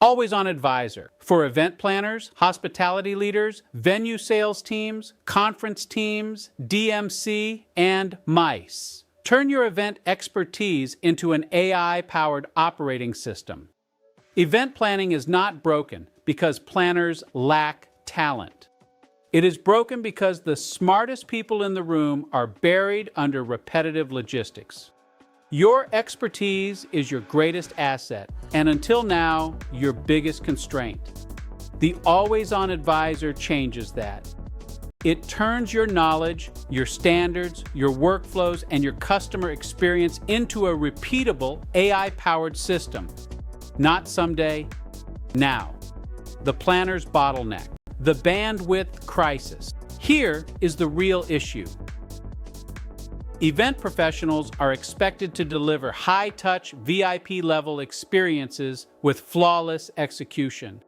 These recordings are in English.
Always On Advisor for event planners, hospitality leaders, venue sales teams, conference teams, DMC, and MICE. Turn your event expertise into an AI-powered operating system. Event planning is not broken because planners lack talent. It is broken because the smartest people in the room are buried under repetitive logistics. Your expertise is your greatest asset, and until now, your biggest constraint. The Always On Advisor changes that. It turns your knowledge, your standards, your workflows, and your customer experience into a repeatable AI-powered system. Not someday, now. The planner's bottleneck, the bandwidth crisis. Here is the real issue. Event professionals are expected to deliver high-touch, VIP-level experiences with flawless execution.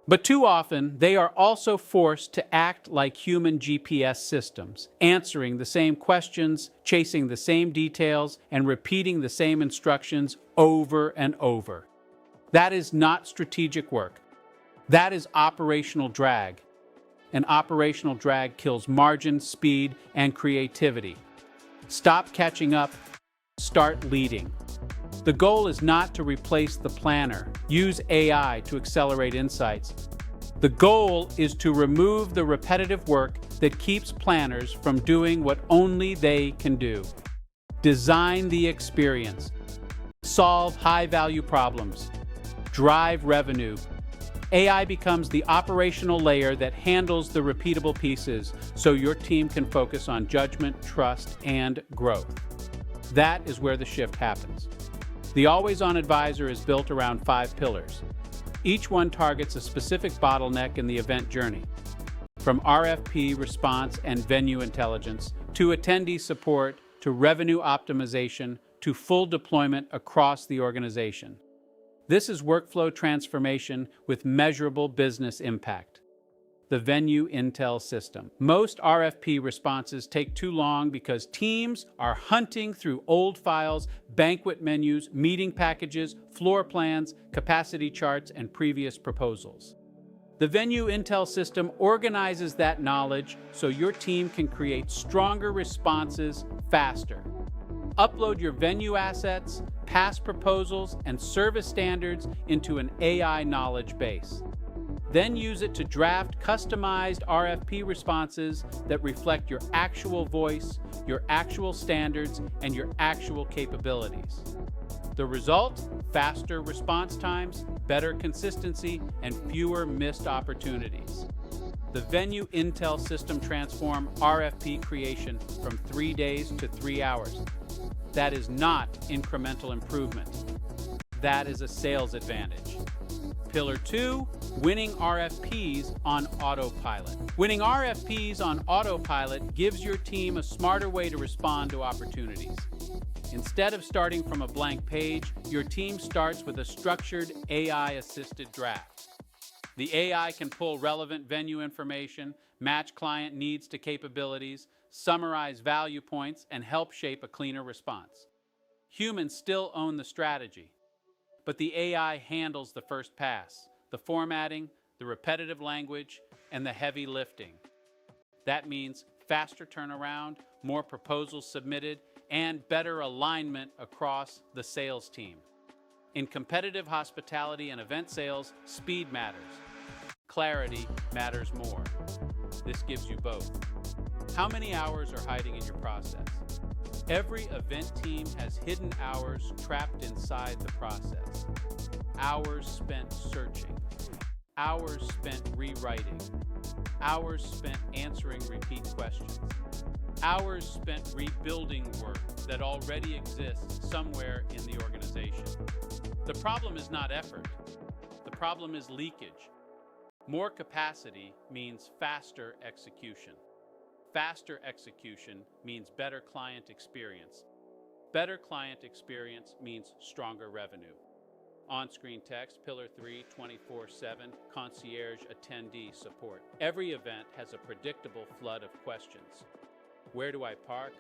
But too often, they are also forced to act like human GPS systems, answering the same questions, chasing the same details, and repeating the same instructions over and over. That is not strategic work. That is operational drag. And operational drag kills margin, speed, and creativity. Stop catching up, start leading. The goal is not to replace the planner. Use AI to accelerate insights. The goal is to remove the repetitive work that keeps planners from doing what only they can do. Design the experience. Solve high-value problems. Drive revenue. AI becomes the operational layer that handles the repeatable pieces so your team can focus on judgment, trust, and growth. That is where the shift happens. The Always On Advisor is built around 5 pillars. Each one targets a specific bottleneck in the event journey, from RFP response and venue intelligence, to attendee support, to revenue optimization, to full deployment across the organization. This is workflow transformation with measurable business impact. The Venue Intel System. Most RFP responses take too long because teams are hunting through old files, banquet menus, meeting packages, floor plans, capacity charts, and previous proposals. The Venue Intel System organizes that knowledge so your team can create stronger responses faster. Upload your venue assets, past proposals, and service standards into an AI knowledge base. Then use it to draft customized RFP responses that reflect your actual voice, your actual standards, and your actual capabilities. The result? Faster response times, better consistency, and fewer missed opportunities. The Venue Intel System transforms RFP creation from 3 days to 3 hours. That is not incremental improvement. That is a sales advantage. Pillar 2, winning RFPs on autopilot. Winning RFPs on autopilot gives your team a smarter way to respond to opportunities. Instead of starting from a blank page, your team starts with a structured AI-assisted draft. The AI can pull relevant venue information, match client needs to capabilities, summarize value points, and help shape a cleaner response. Humans still own the strategy, but the AI handles the first pass, the formatting, the repetitive language, and the heavy lifting. That means faster turnaround, more proposals submitted, and better alignment across the sales team. In competitive hospitality and event sales, speed matters. Clarity matters more. This gives you both. How many hours are hiding in your process? Every event team has hidden hours trapped inside the process. Hours spent searching. Hours spent rewriting. Hours spent answering repeat questions. Hours spent rebuilding work that already exists somewhere in the organization. The problem is not effort. The problem is leakage. More capacity means faster execution. Faster execution means better client experience. Better client experience means stronger revenue. On-screen text, Pillar 3, 24/7, concierge attendee support. Every event has a predictable flood of questions. Where do I park?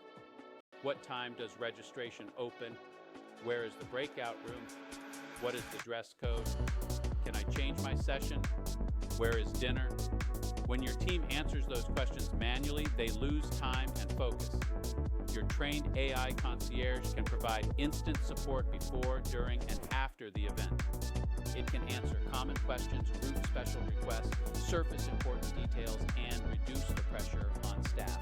What time does registration open? Where is the breakout room? What is the dress code? Can I change session? Where is dinner? When your team answers those questions manually, they lose time and focus. Your trained AI concierge can provide instant support before, during, and after the event. It can answer common questions, route special requests, surface important details, and reduce the pressure on staff.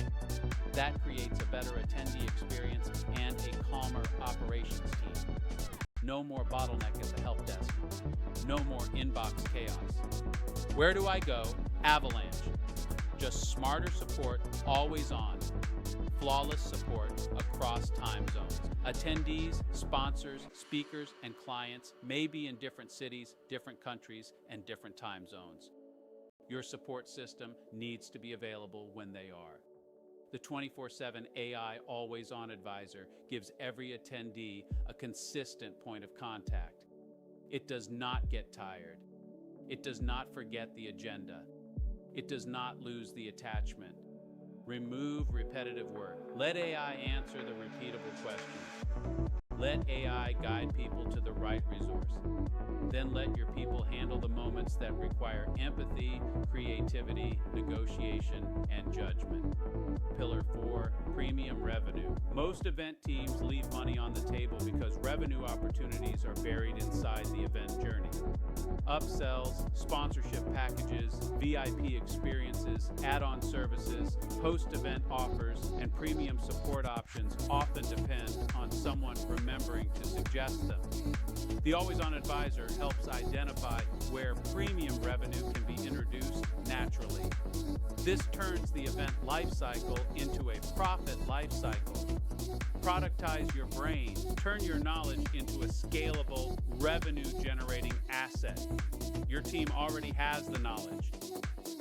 That creates a better attendee experience and a calmer operations team. No more bottleneck at the help desk. No more inbox chaos. Where do I go? Avalanche. Just smarter support, always on. Flawless support across time zones. Attendees, sponsors, speakers, and clients may be in different cities, different countries, and different time zones. Your support system needs to be available when they are. The 24/7 AI Always On Advisor gives every attendee a consistent point of contact. It does not get tired. It does not forget the agenda. It does not lose the attachment. Remove repetitive work. Let AI answer the repeatable questions. Let AI guide people to the right resource. Then let your people handle the moments that require empathy, creativity, negotiation, and judgment. Pillar 4, premium revenue. Most event teams leave money on the table because revenue opportunities are buried inside the event journey. Upsells, sponsorship packages, VIP experiences, add-on services, post-event offers, and premium support options often depend on someone remembering to suggest them. The Always On Advisor helps identify where premium revenue can be introduced naturally. This turns the event lifecycle into a profit lifecycle. Productize your brain. Turn your knowledge into a scalable, revenue-generating asset. Your team already has the knowledge.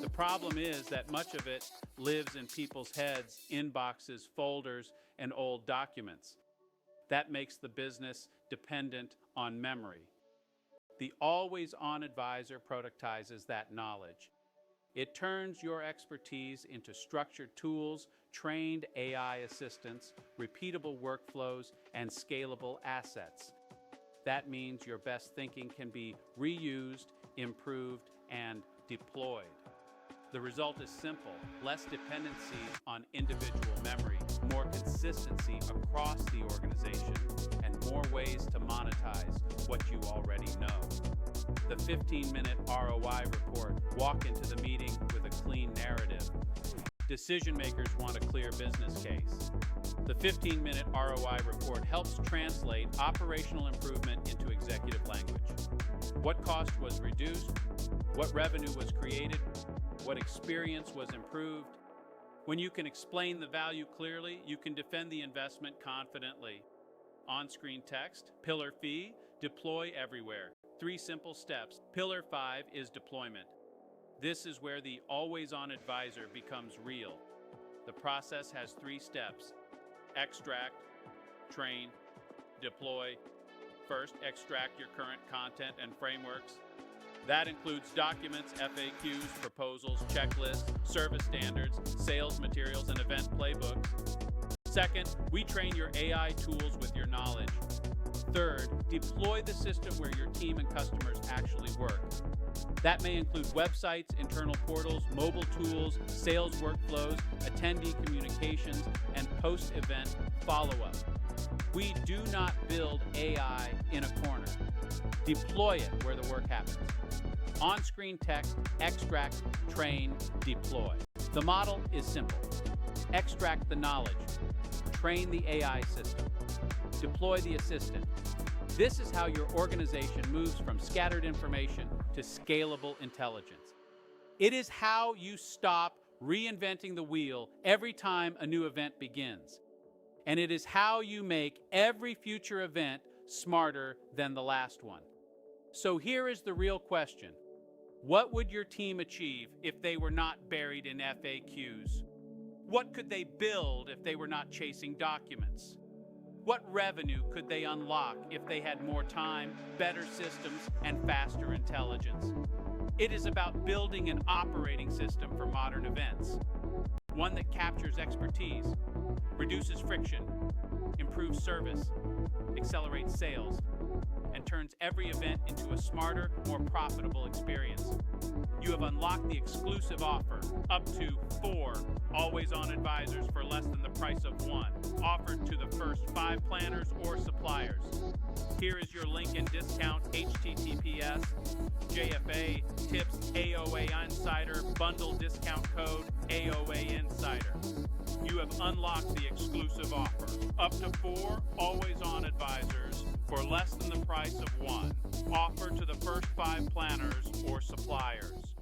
The problem is that much of it lives in people's heads, inboxes, folders, and old documents. That makes the business dependent on memory. The Always On Advisor productizes that knowledge. It turns your expertise into structured tools, trained AI assistants, repeatable workflows, and scalable assets. That means your best thinking can be reused, improved, and deployed. The result is simple: less dependency on individual memory, more consistency across the organization, and more ways to monetize what you already know. The 15-minute ROI report. Walk into the meeting with a clean narrative. Decision makers want a clear business case. The 15-minute ROI report helps translate operational improvement into executive language. What cost was reduced? What revenue was created? What experience was improved? When you can explain the value clearly, you can defend the investment confidently. On-screen text, pillar fee, deploy everywhere. 3 simple steps. Pillar 5 is deployment. This is where the Always On Advisor becomes real. The process has 3 steps: extract, train, deploy. First, extract your current content and frameworks. That includes documents, FAQs, proposals, checklists, service standards, sales materials, and event playbooks. Second, we train your AI tools with your knowledge. Third, deploy the system where your team and customers actually work. That may include websites, internal portals, mobile tools, sales workflows, attendee communications, and post-event follow-up. We do not build AI in a corner. Deploy it where the work happens. On-screen text, extract, train, deploy. The model is simple. Extract the knowledge. Train the AI system. Deploy the assistant. This is how your organization moves from scattered information to scalable intelligence. It is how you stop reinventing the wheel every time a new event begins. And it is how you make every future event smarter than the last one. So here is the real question. What would your team achieve if they were not buried in FAQs? What could they build if they were not chasing documents? What revenue could they unlock if they had more time, better systems, and faster intelligence? It is about building an operating system for modern events. One that captures expertise, reduces friction, improves service, accelerates sales, and turns every event into a smarter, more profitable experience. You have unlocked the exclusive offer, up to 4 always-on advisors for less than the price of 1, offered to the first 5 planners or suppliers. Here is your link and discount: https JFA tips AOA Insider bundle discount code AOA Insider. You have unlocked the exclusive offer, up to 4 always-on advisors for less than the price of 1, offered to the first 5 planners or suppliers.